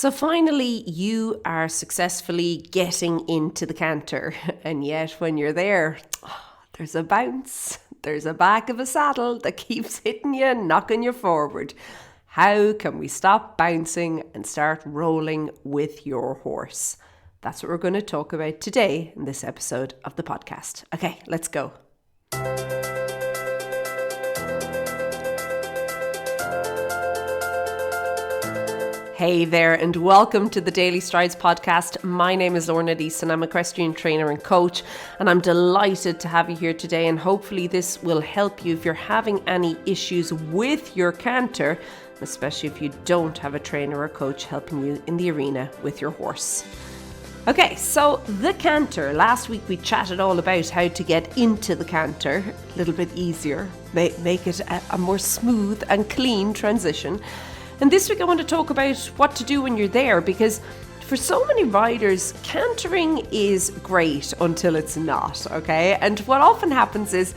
So finally, you are successfully getting into the canter. And yet when you're there, there's a bounce. There's a back of a saddle that keeps hitting you and knocking you forward. How can we stop bouncing and start rolling with your horse? That's what we're going to talk about today in this episode of the podcast. Okay, let's go. Hey there, and welcome to the Daily Strides podcast. My name is Lorna Deese and I'm an equestrian trainer and coach, and I'm delighted to have you here today, and hopefully this will help you if you're having any issues with your canter, especially if you don't have a trainer or coach helping you in the arena with your horse. Okay, so the canter. Last week we chatted all about how to get into the canter a little bit easier, make it a more smooth and clean transition. And this week I want to talk about what to do when you're there, because for so many riders, cantering is great until it's not, okay? And what often happens is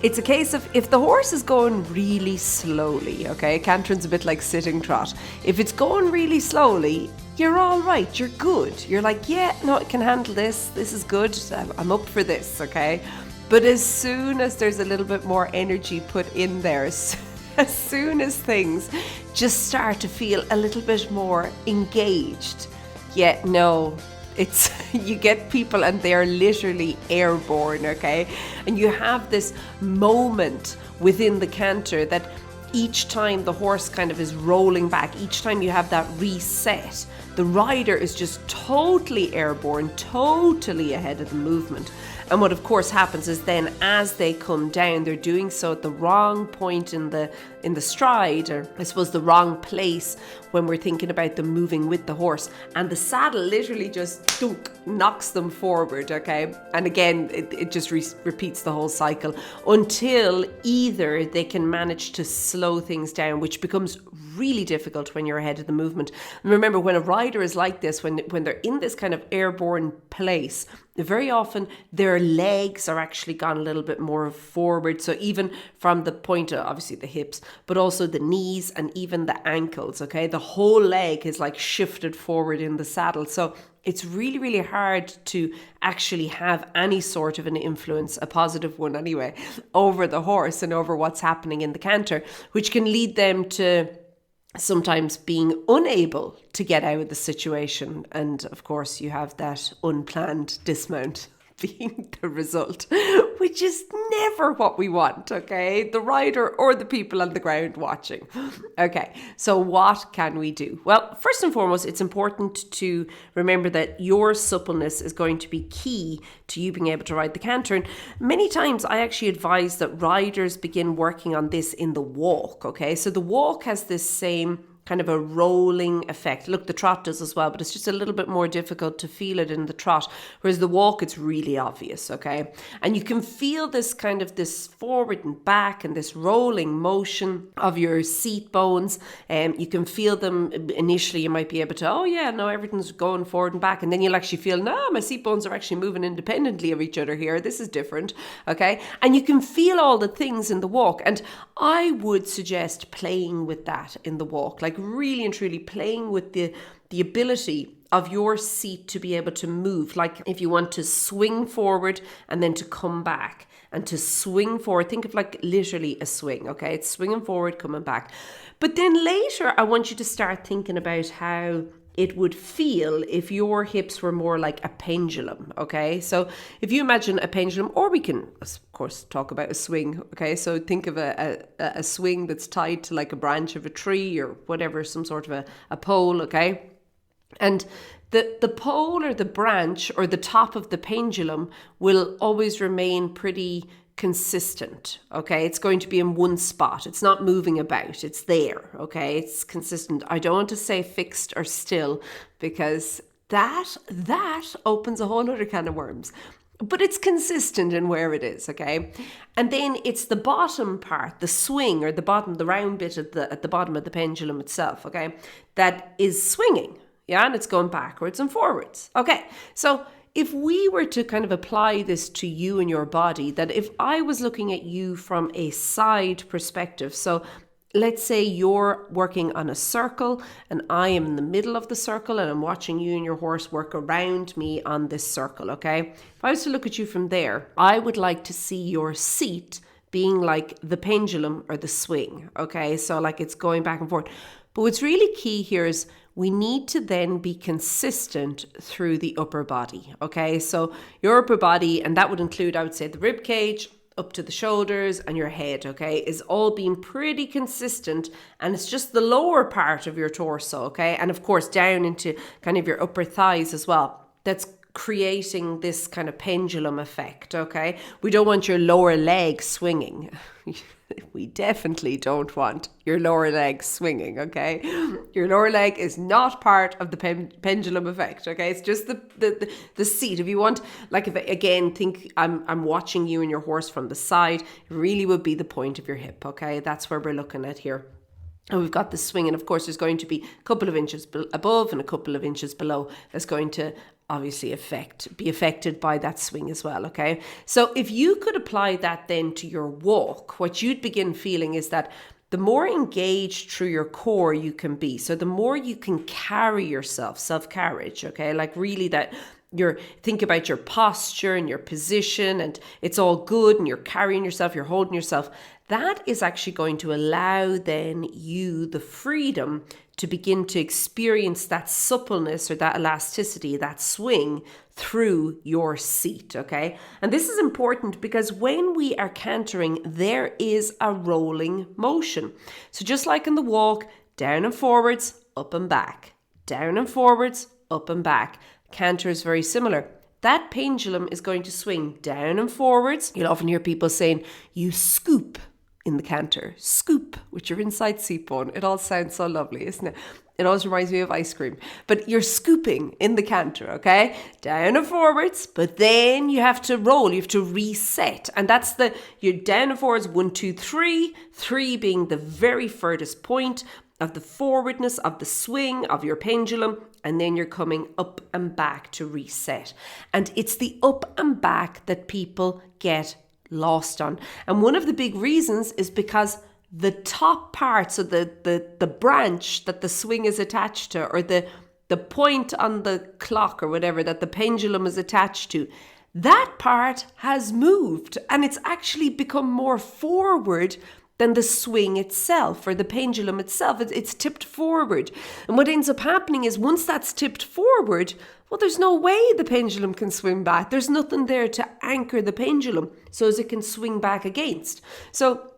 it's a case of if the horse is going really slowly, okay? Cantering's a bit like sitting trot. If it's going really slowly, you're all right, you're good. You're like, yeah, no, I can handle this. This is good. I'm up for this, okay? But as soon as there's a little bit more energy put in there, as soon as things just start to feel a little bit more engaged, it's you get people and they're literally airborne, okay? And you have this moment within the canter that each time the horse kind of is rolling back, each time you have that reset, the rider is just totally airborne, totally ahead of the movement. And what of course happens is then as they come down, they're doing so at the wrong point in the stride, or I suppose the wrong place when we're thinking about them moving with the horse. And the saddle literally just knocks them forward, okay? And again, it just repeats the whole cycle until either they can manage to slow things down, which becomes really difficult when you're ahead of the movement. And remember, when a rider is like this, when they're in this kind of airborne place, very often their legs are actually gone a little bit more forward. So even from the point of obviously the hips, but also the knees and even the ankles, okay? The whole leg is like shifted forward in the saddle. So it's really, really hard to actually have any sort of an influence, a positive one anyway, over the horse and over what's happening in the canter, which can lead them to sometimes being unable to get out of the situation. And of course, you have that unplanned dismount being the result, which is never what we want, okay? The rider or the people on the ground watching. Okay, so what can we do? Well, first and foremost, it's important to remember that your suppleness is going to be key to you being able to ride the canter. And many times I actually advise that riders begin working on this in the walk, okay? So the walk has this same kind of a rolling effect. Look, the trot does as well, but it's just a little bit more difficult to feel it in the trot, whereas the walk, it's really obvious, okay? And you can feel this kind of this forward and back and this rolling motion of your seat bones. You can feel them initially. You might be able to, everything's going forward and back. And then you'll actually feel, no, my seat bones are actually moving independently of each other here. This is different, okay? And you can feel all the things in the walk. And I would suggest playing with that in the walk, like really and truly playing with the ability of your seat to be able to move. Like if you want to swing forward and then to come back and to swing forward, think of like literally a swing, okay? It's swinging forward, coming back. But then later, I want you to start thinking about how it would feel if your hips were more like a pendulum, okay? So if you imagine a pendulum, or we can, of course, talk about a swing, okay? So think of a swing that's tied to like a branch of a tree or whatever, some sort of a pole, okay? And the pole or the branch or the top of the pendulum will always remain pretty consistent, okay? It's going to be in one spot. It's not moving about. It's there, okay? It's consistent. I don't want to say fixed or still, because that opens a whole other can of worms. But it's consistent in where it is, okay? And then it's the bottom part, the swing, or the bottom, the round bit at the bottom of the pendulum itself, okay? That is swinging, yeah? And it's going backwards and forwards. Okay, so if we were to kind of apply this to you and your body, that if I was looking at you from a side perspective, so let's say you're working on a circle and I am in the middle of the circle and I'm watching you and your horse work around me on this circle, okay? If I was to look at you from there, I would like to see your seat being like the pendulum or the swing, okay? So like it's going back and forth. But what's really key here is we need to then be consistent through the upper body, okay? So your upper body, and that would include, I would say, the rib cage, up to the shoulders and your head, okay, is all being pretty consistent, and it's just the lower part of your torso, okay, and of course down into kind of your upper thighs as well, that's creating this kind of pendulum effect, okay? We don't want your lower leg swinging. We definitely don't want your lower leg swinging, okay? Your lower leg is not part of the pendulum effect, okay? It's just the seat. If you want, like, if again, think I'm watching you and your horse from the side, it really would be the point of your hip, okay? That's where we're looking at here. And we've got the swing, and of course there's going to be a couple of inches above and a couple of inches below that's going to obviously be affected by that swing as well, okay? So if you could apply that then to your walk, what you'd begin feeling is that the more engaged through your core you can be, so the more you can carry yourself, self-carriage, okay? Like really that think about your posture and your position and it's all good and you're carrying yourself, you're holding yourself. That is actually going to allow then you the freedom to begin to experience that suppleness or that elasticity, that swing through your seat, okay? And this is important because when we are cantering, there is a rolling motion. So just like in the walk, down and forwards, up and back, down and forwards, up and back. Canter is very similar. That pendulum is going to swing down and forwards. You'll often hear people saying, you scoop in the canter. Scoop with your inside seat bone. It all sounds so lovely, isn't it? It always reminds me of ice cream. But you're scooping in the canter, okay? Down and forwards, but then you have to roll. You have to reset. And that's you're down and forwards, 1, 2, 3. 3 being the very furthest point of the forwardness of the swing of your pendulum, and then you're coming up and back to reset. And it's the up and back that people get lost on. And one of the big reasons is because the top part, so the branch that the swing is attached to, or the point on the clock or whatever that the pendulum is attached to, that part has moved and it's actually become more forward than the swing itself or the pendulum itself. It's tipped forward. And what ends up happening is once that's tipped forward, well, there's no way the pendulum can swing back. There's nothing there to anchor the pendulum so as it can swing back against. So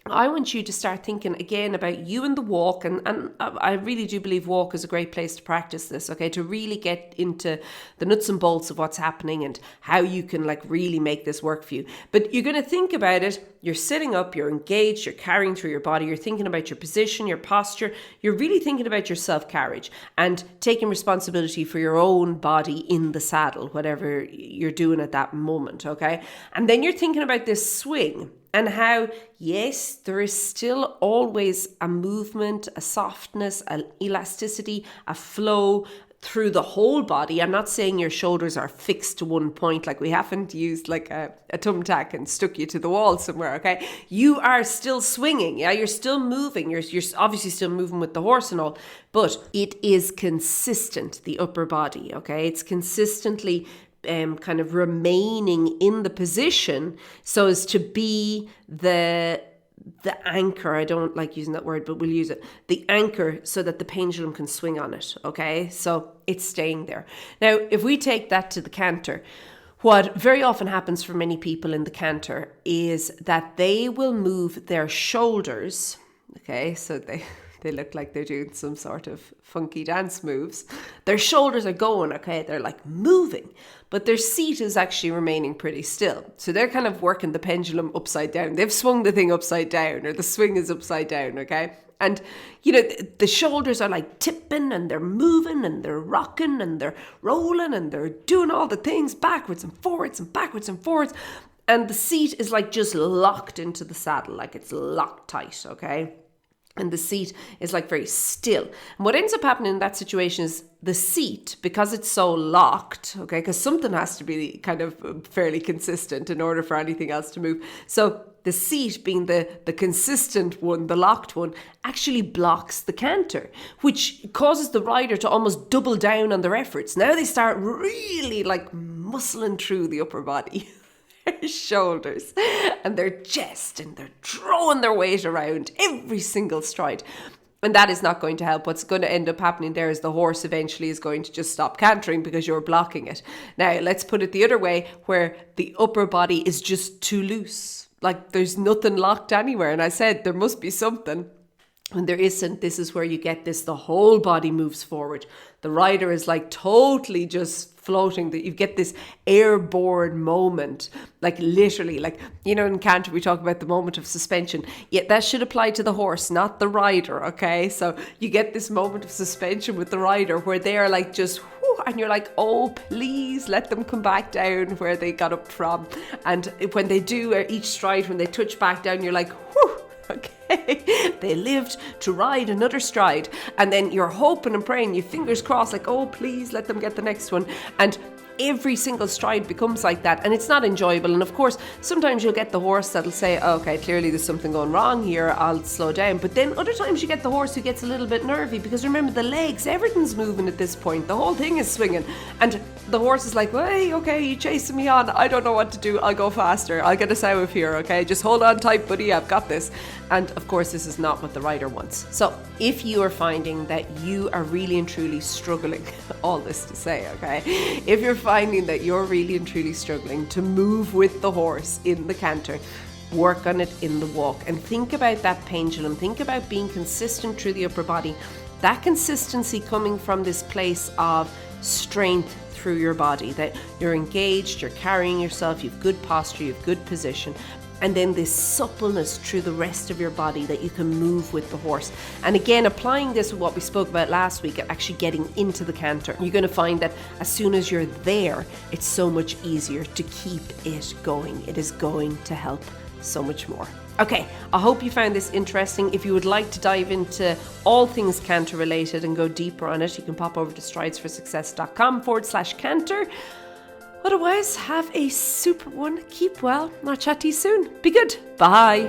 I want you to start thinking again about you and the walk, and I really do believe walk is a great place to practice this, okay, to really get into the nuts and bolts of what's happening and how you can like really make this work for you. But you're going to think about it, you're sitting up, you're engaged, you're carrying through your body, you're thinking about your position, your posture, you're really thinking about your self-carriage and taking responsibility for your own body in the saddle, whatever you're doing at that moment, okay? And then you're thinking about this swing. And how, yes, there is still always a movement, a softness, an elasticity, a flow through the whole body. I'm not saying your shoulders are fixed to one point, like we haven't used like a thumbtack and stuck you to the wall somewhere, okay? You are still swinging, yeah? You're still moving. You're obviously still moving with the horse and all, but it is consistent, the upper body, okay? It's consistently kind of remaining in the position so as to be the anchor. I don't like using that word, but we'll use it. The anchor so that the pendulum can swing on it, okay? So it's staying there. Now, if we take that to the canter, what very often happens for many people in the canter is that they will move their shoulders, okay? So they look like they're doing some sort of funky dance moves. Their shoulders are going, okay? They're like moving, but their seat is actually remaining pretty still. So they're kind of working the pendulum upside down. They've swung the thing upside down, or the swing is upside down, okay? And, you know, the shoulders are like tipping and they're moving and they're rocking and they're rolling and they're doing all the things backwards and forwards and backwards and forwards. And the seat is like just locked into the saddle, like it's locked tight, okay? And the seat is like very still. And what ends up happening in that situation is the seat, because it's so locked, okay, because something has to be kind of fairly consistent in order for anything else to move. So the seat being the consistent one, the locked one, actually blocks the canter, which causes the rider to almost double down on their efforts. Now they start really like muscling through the upper body, their shoulders and their chest, and they're throwing their weight around every single stride. And that is not going to help. What's going to end up happening there is the horse eventually is going to just stop cantering because you're blocking it. Now, let's put it the other way, where the upper body is just too loose. Like there's nothing locked anywhere. And I said there must be something. When there isn't, this is where you get this, the whole body moves forward. The rider is like totally just floating. You get this airborne moment, like literally, like, you know, in Canter we talk about the moment of suspension. Yet that should apply to the horse, not the rider, okay? So you get this moment of suspension with the rider where they're like just, whoo, and you're like, oh, please let them come back down where they got up from. And when they do each stride, when they touch back down, you're like, whoo, okay, they lived to ride another stride. And then you're hoping and praying, your fingers crossed, like, oh, please let them get the next one. And every single stride becomes like that, and it's not enjoyable. And of course, sometimes you'll get the horse that'll say, oh, okay, clearly there's something going wrong here, I'll slow down. But then other times you get the horse who gets a little bit nervy, because remember, the legs, everything's moving at this point, the whole thing is swinging, and the horse is like, well, hey, okay, you're chasing me on, I don't know what to do, I'll go faster, I'll get us out of here, okay, just hold on tight, buddy, I've got this. And of course, this is not what the rider wants. So if you are finding that you are really and truly struggling, all this to say, okay, if you're finding that you're really and truly struggling to move with the horse in the canter, work on it in the walk, and think about that pendulum. Think about being consistent through the upper body. That consistency coming from this place of strength through your body, that you're engaged, you're carrying yourself, you've good posture, you've good position. And then this suppleness through the rest of your body that you can move with the horse. And again, applying this with what we spoke about last week, actually getting into the canter, you're going to find that as soon as you're there, it's so much easier to keep it going. It is going to help so much more. Okay, I hope you found this interesting. If you would like to dive into all things canter related and go deeper on it, you can pop over to stridesforsuccess.com/canter. Otherwise, have a super one. Keep well. I'll chat to you soon. Be good. Bye.